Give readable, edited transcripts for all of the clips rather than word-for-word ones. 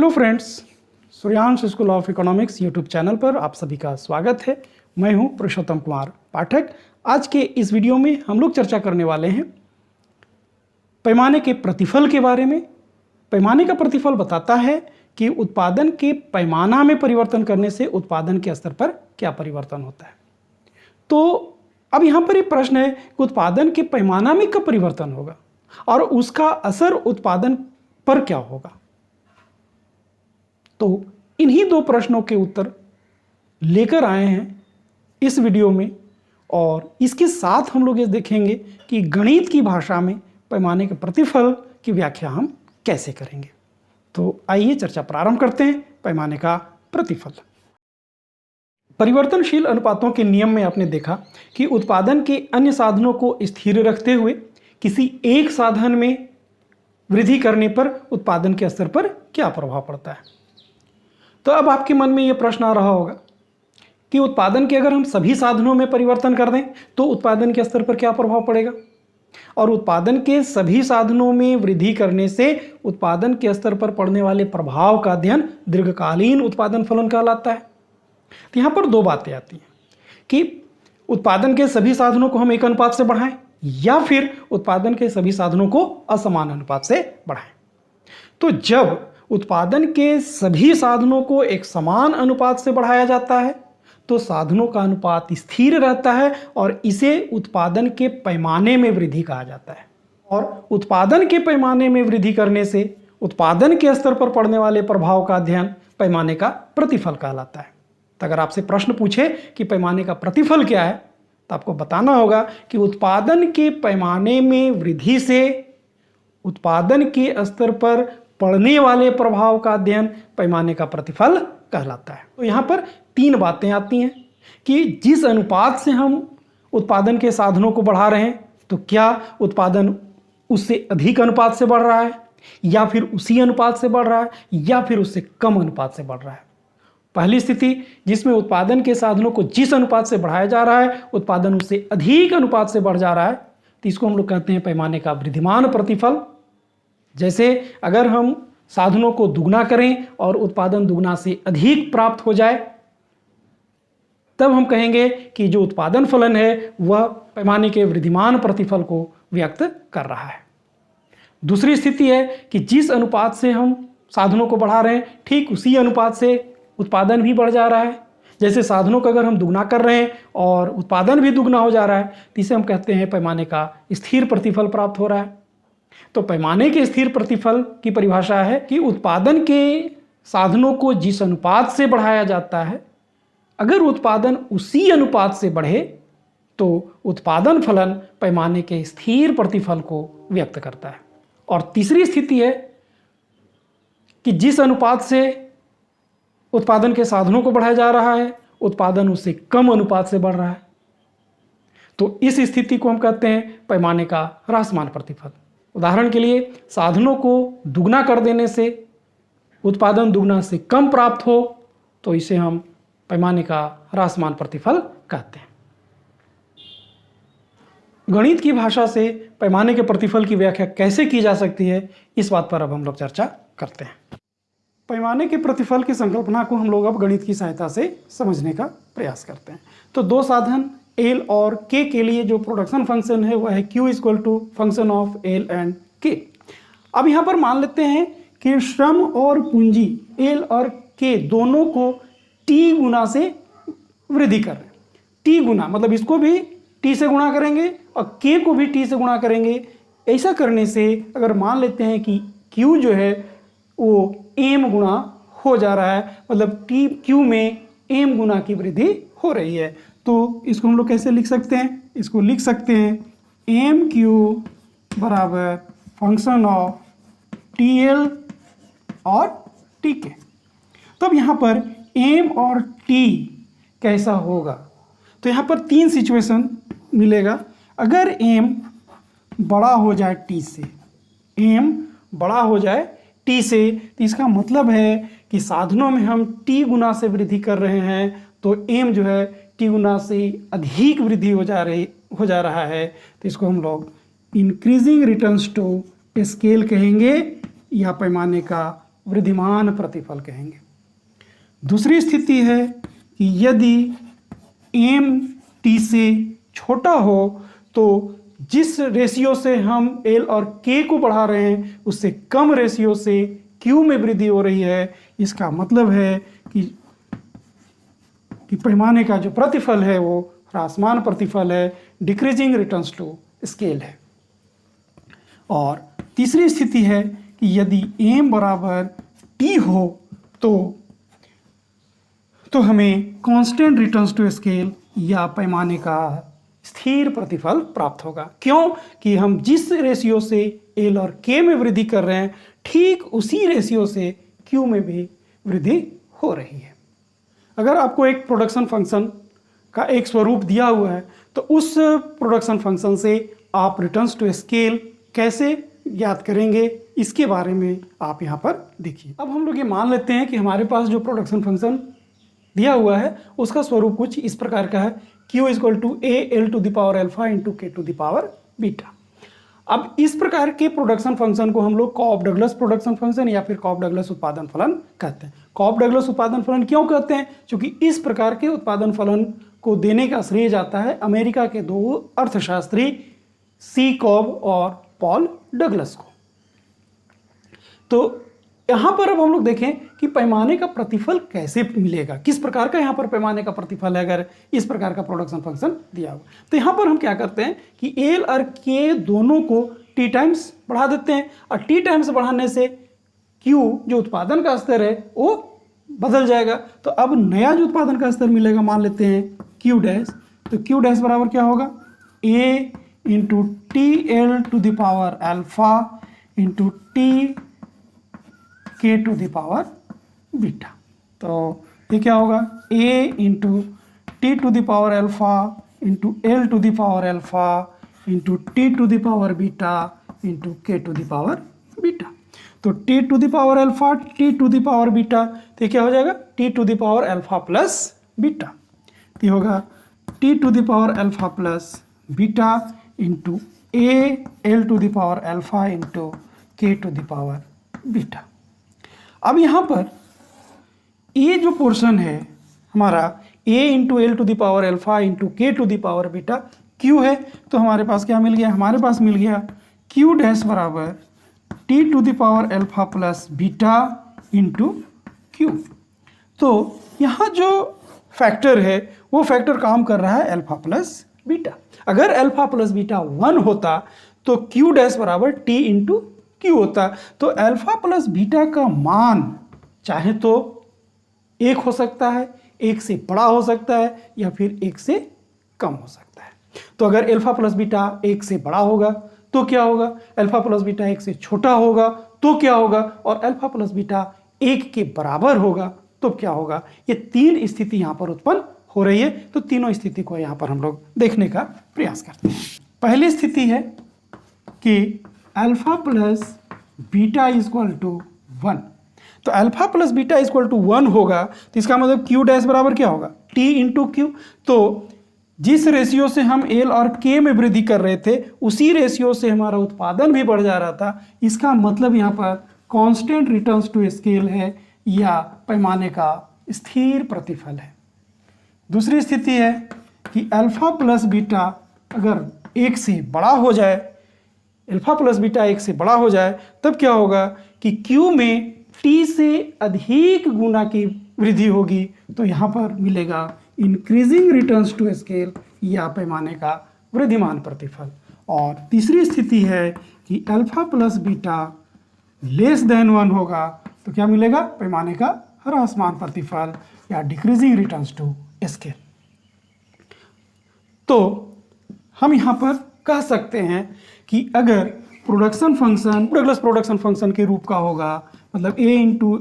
Hello friends, Suryansh school of economics YouTube channel पर आप सभी का स्वागत है। मैं हूं पुरुषोत्तम कुमार पाठक। आज के इस वीडियो में हम लोग चर्चा करने वाले हैं पैमाने के प्रतिफल के बारे में। पैमाने का प्रतिफल बताता है कि उत्पादन के पैमाना में परिवर्तन करने से उत्पादन के स्तर पर क्या परिवर्तन होता है। तो अब यहाँ पर एक प्रश्न है कि उत्पादन के पैमाना में कब परिवर्तन होगा और उसका असर उत्पादन पर क्या होगा। तो इन्हीं दो प्रश्नों के उत्तर लेकर आए हैं इस वीडियो में, और इसके साथ हम लोग ये देखेंगे कि गणित की भाषा में पैमाने के प्रतिफल की व्याख्या हम कैसे करेंगे। तो आइए चर्चा प्रारंभ करते हैं। पैमाने का प्रतिफल। परिवर्तनशील अनुपातों के नियम में आपने देखा कि उत्पादन के अन्य साधनों को स्थिर रखते हुए किसी एक साधन में वृद्धि करने पर उत्पादन के स्तर पर क्या प्रभाव पड़ता है। तो अब आपके मन में यह प्रश्न आ रहा होगा कि उत्पादन के अगर हम सभी साधनों में परिवर्तन कर दें तो उत्पादन के स्तर पर क्या प्रभाव पड़ेगा, और उत्पादन के सभी साधनों में वृद्धि करने से उत्पादन के स्तर पर पड़ने वाले प्रभाव का अध्ययन दीर्घकालीन उत्पादन फलन कहलाता है। तो यहाँ पर दो बातें आती हैं कि उत्पादन के सभी साधनों को हम एक अनुपात से बढ़ाएं या फिर उत्पादन के सभी साधनों को असमान अनुपात से बढ़ाएं। तो जब उत्पादन के सभी साधनों को एक समान अनुपात से बढ़ाया जाता है तो साधनों का अनुपात स्थिर रहता है और इसे उत्पादन के पैमाने में वृद्धि कहा जाता है। और उत्पादन के पैमाने में वृद्धि करने से उत्पादन के स्तर पर पड़ने वाले प्रभाव का अध्ययन पैमाने का प्रतिफल कहलाता है। तो अगर आपसे प्रश्न पूछे कि पैमाने का प्रतिफल क्या है तो आपको बताना होगा कि उत्पादन के पैमाने में वृद्धि से उत्पादन के स्तर पर पड़ने वाले प्रभाव का अध्ययन पैमाने का प्रतिफल कहलाता है। तो यहाँ पर तीन बातें आती हैं कि जिस अनुपात से हम उत्पादन के साधनों को बढ़ा रहे हैं तो क्या उत्पादन उससे अधिक अनुपात से बढ़ रहा है या फिर उसी अनुपात से बढ़ रहा है या फिर उससे कम अनुपात से बढ़ रहा है। पहली स्थिति जिसमें उत्पादन के साधनों को जिस अनुपात से बढ़ाया जा रहा है उत्पादन उससे अधिक अनुपात से बढ़ जा रहा है तो इसको हम लोग कहते हैं पैमाने का वृद्धिमान प्रतिफल। जैसे अगर हम साधनों को दुगना करें और उत्पादन दुगना से अधिक प्राप्त हो जाए तब हम कहेंगे कि जो उत्पादन फलन है वह पैमाने के वृद्धिमान प्रतिफल को व्यक्त कर रहा है। दूसरी स्थिति है कि जिस अनुपात से हम साधनों को बढ़ा रहे हैं ठीक उसी अनुपात से उत्पादन भी बढ़ जा रहा है। जैसे साधनों का अगर हम दुगना कर रहे हैं और उत्पादन भी दुगना हो जा रहा है तो इसे हम कहते हैं पैमाने का स्थिर प्रतिफल प्राप्त हो रहा है। तो पैमाने के स्थिर प्रतिफल की परिभाषा है कि उत्पादन के साधनों को जिस अनुपात से बढ़ाया जाता है अगर उत्पादन उसी अनुपात से बढ़े तो उत्पादन फलन पैमाने के स्थिर प्रतिफल को व्यक्त करता है। और तीसरी स्थिति है कि जिस अनुपात से उत्पादन के साधनों को बढ़ाया जा रहा है उत्पादन उससे कम अनुपात से बढ़ रहा है तो इस स्थिति को हम कहते हैं पैमाने का ह्रासमान प्रतिफल। उदाहरण के लिए साधनों को दुगना कर देने से उत्पादन दुगना से कम प्राप्त हो तो इसे हम पैमाने का ह्रासमान प्रतिफल कहते हैं। गणित की भाषा से पैमाने के प्रतिफल की व्याख्या कैसे की जा सकती है इस बात पर अब हम लोग चर्चा करते हैं। पैमाने के प्रतिफल की संकल्पना को हम लोग अब गणित की सहायता से समझने का प्रयास करते हैं। तो दो साधन एल और के के लिए जो प्रोडक्शन फंक्शन है वह है Q equal to function of L and K. अब यहाँ पर मान लेते हैं कि श्रम और पूंजी एल और के दोनों को T गुना से वृद्धि कर रहे हैं। T गुना मतलब इसको भी T से गुणा करेंगे और के को भी T से गुणा करेंगे। ऐसा करने से अगर मान लेते हैं कि Q जो है वो m गुना हो जा रहा है मतलब Q में m गुना की वृद्धि हो रही है तो इसको हम लोग कैसे लिख सकते हैं। इसको लिख सकते हैं एम क्यू बराबर फंक्शन ऑफ टी एल और टी के। तो अब यहाँ पर एम और टी कैसा होगा तो यहाँ पर तीन सिचुएशन मिलेगा। अगर एम बड़ा हो जाए टी से, एम बड़ा हो जाए टी से तो इसका मतलब है कि साधनों में हम टी गुना से वृद्धि कर रहे हैं तो एम जो है टी गुना से अधिक वृद्धि हो जा रहा है तो इसको हम लोग इंक्रीजिंग रिटर्न्स टू स्केल कहेंगे या पैमाने का वृद्धिमान प्रतिफल कहेंगे। दूसरी स्थिति है कि यदि m t से छोटा हो तो जिस रेशियो से हम L और K को बढ़ा रहे हैं उससे कम रेशियो से Q में वृद्धि हो रही है। इसका मतलब है कि पैमाने का जो प्रतिफल है वो ह्रासमान प्रतिफल है, डिक्रीजिंग रिटर्न्स टू स्केल है। और तीसरी स्थिति है कि यदि m बराबर t हो तो हमें कांस्टेंट रिटर्न्स टू स्केल या पैमाने का स्थिर प्रतिफल प्राप्त होगा। क्यों कि हम जिस रेशियो से L और K में वृद्धि कर रहे हैं ठीक उसी रेशियो से Q में भी वृद्धि हो रही है। अगर आपको एक प्रोडक्शन फंक्शन का एक स्वरूप दिया हुआ है तो उस प्रोडक्शन फंक्शन से आप रिटर्न्स टू स्केल कैसे ज्ञात करेंगे इसके बारे में आप यहाँ पर देखिए। अब हम लोग ये मान लेते हैं कि हमारे पास जो प्रोडक्शन फंक्शन दिया हुआ है उसका स्वरूप कुछ इस प्रकार का है, Q equal to A L to the power alpha into K to the power beta. अब इस प्रकार के प्रोडक्शन फंक्शन को हम लोग कॉफ डगलस प्रोडक्शन फंक्शन या फिर कॉफ डगलस उत्पादन फलन कहते हैं। कॉफ डगलस उत्पादन फलन क्यों कहते हैं? क्योंकि इस प्रकार के उत्पादन फलन को देने का श्रेय जाता है अमेरिका के दो अर्थशास्त्री सी कॉब और पॉल डगलस को। तो यहाँ पर अब हम लोग देखें कि पैमाने का प्रतिफल कैसे मिलेगा, किस प्रकार का यहाँ पर पैमाने का प्रतिफल है अगर इस प्रकार का प्रोडक्शन फंक्शन दिया हुआ। तो यहाँ पर हम क्या करते हैं कि एल और के दोनों को टी टाइम्स बढ़ा देते हैं और टी टाइम्स बढ़ाने से क्यू जो उत्पादन का स्तर है वो बदल जाएगा। तो अब नया जो उत्पादन का स्तर मिलेगा मान लेते हैं क्यू डैश, तो क्यू डैश बराबर क्या होगा A into T L to the power alpha into T K to the power beta. तो ये क्या होगा A into T to the power alpha into L to the power alpha into T to the power beta into K to the power beta. तो T to the power alpha T to the power beta, तो क्या हो जाएगा T to the power alpha plus beta. तो ये होगा T to the power alpha plus beta into A L to the power alpha into K to the power beta. अब यहाँ पर ये जो पोर्शन है हमारा a into L to the power alpha into K to the power beta q है, तो हमारे पास क्या मिल गया, हमारे पास मिल गया q डैश बराबर t to the power alpha plus beta into Q. तो यहाँ जो फैक्टर है वो फैक्टर काम कर रहा है अल्फा प्लस बीटा। अगर अल्फा प्लस बीटा 1 होता तो q डैश बराबर t इंटू क्यू होता। तो अल्फा प्लस बीटा का मान चाहे तो 1 हो सकता है, 1 से बड़ा हो सकता है या फिर 1 से कम हो सकता है। तो अगर अल्फा प्लस बीटा 1 से बड़ा होगा तो क्या होगा, अल्फा प्लस बीटा 1 से छोटा होगा तो क्या होगा, और अल्फा प्लस बीटा 1 के बराबर होगा तो क्या होगा। ये 3 स्थिति यहाँ पर उत्पन्न हो रही है। तो तीनों स्थिति को यहाँ पर हम लोग देखने का प्रयास करते हैं। पहली स्थिति है कि alpha plus beta equal to 1। तो alpha plus beta equal to 1 होगा तो इसका मतलब क्यू डैश बराबर क्या होगा टी इंटू क्यू। तो जिस रेशियो से हम एल और के में वृद्धि कर रहे थे उसी रेशियो से हमारा उत्पादन भी बढ़ जा रहा था। इसका मतलब यहाँ पर कांस्टेंट रिटर्न्स टू स्केल है या पैमाने का स्थिर प्रतिफल है। दूसरी स्थिति है कि अल्फा प्लस बीटा अगर 1 से बड़ा हो जाए, अल्फा प्लस बीटा 1 से बड़ा हो जाए तब क्या होगा कि Q में T से अधिक गुना की वृद्धि होगी। तो यहाँ पर मिलेगा इंक्रीजिंग रिटर्न्स टू स्केल या पैमाने का वृद्धिमान प्रतिफल। और तीसरी स्थिति है कि alpha plus beta less than 1 होगा तो क्या मिलेगा, पैमाने का ह्रासमान प्रतिफल या डिक्रीजिंग रिटर्न्स टू स्केल। तो हम यहाँ पर कह सकते हैं कि अगर production function Douglas production function के रूप का होगा, मतलब a into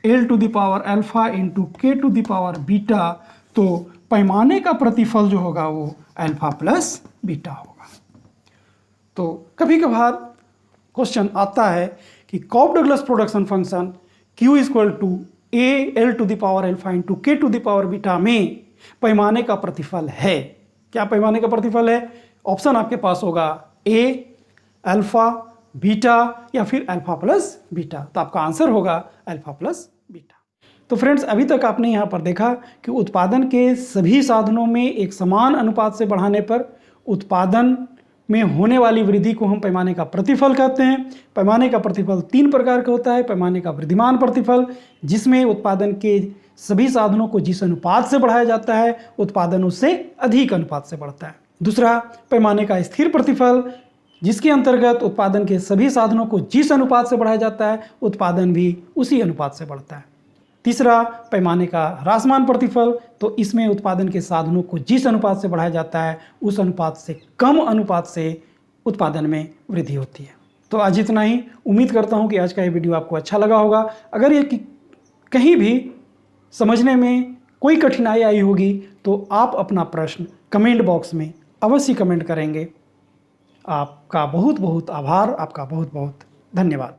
L to the power alpha into K to the power beta, तो पैमाने का प्रतिफल जो होगा वो अल्फा प्लस बीटा होगा। तो कभी कभार क्वेश्चन आता है कि Cobb Douglas production function q equal to A L to the power alpha into K to the power beta में पैमाने का प्रतिफल है। क्या पैमाने का प्रतिफल है? ऑप्शन आपके पास होगा ए अल्फा बीटा या फिर अल्फा प्लस बीटा। तो आपका आंसर होगा अल्फा प्लस बीटा। तो फ्रेंड्स, अभी तक आपने यहाँ पर देखा कि उत्पादन के सभी साधनों में एक समान अनुपात से बढ़ाने पर उत्पादन में होने वाली वृद्धि को हम पैमाने का प्रतिफल कहते हैं। पैमाने का प्रतिफल 3 प्रकार का होता है। पैमाने का वृद्धिमान प्रतिफल, जिसमें उत्पादन के सभी साधनों को जिस अनुपात से बढ़ाया जाता है उत्पादन उससे अधिक अनुपात से बढ़ता है। दूसरा, पैमाने का स्थिर प्रतिफल, जिसके अंतर्गत उत्पादन के सभी साधनों को जिस अनुपात से बढ़ाया जाता है उत्पादन भी उसी अनुपात से बढ़ता है। तीसरा, पैमाने का ह्रासमान प्रतिफल, तो इसमें उत्पादन के साधनों को जिस अनुपात से बढ़ाया जाता है उस अनुपात से कम अनुपात से उत्पादन में वृद्धि होती है। तो आज इतना ही। उम्मीद करता हूँ कि आज का ये वीडियो आपको अच्छा लगा होगा। अगर ये कहीं भी समझने में कोई कठिनाई आई होगी तो आप अपना प्रश्न कमेंट बॉक्स में अवश्य कमेंट करेंगे। आपका बहुत बहुत आभार, आपका बहुत बहुत धन्यवाद।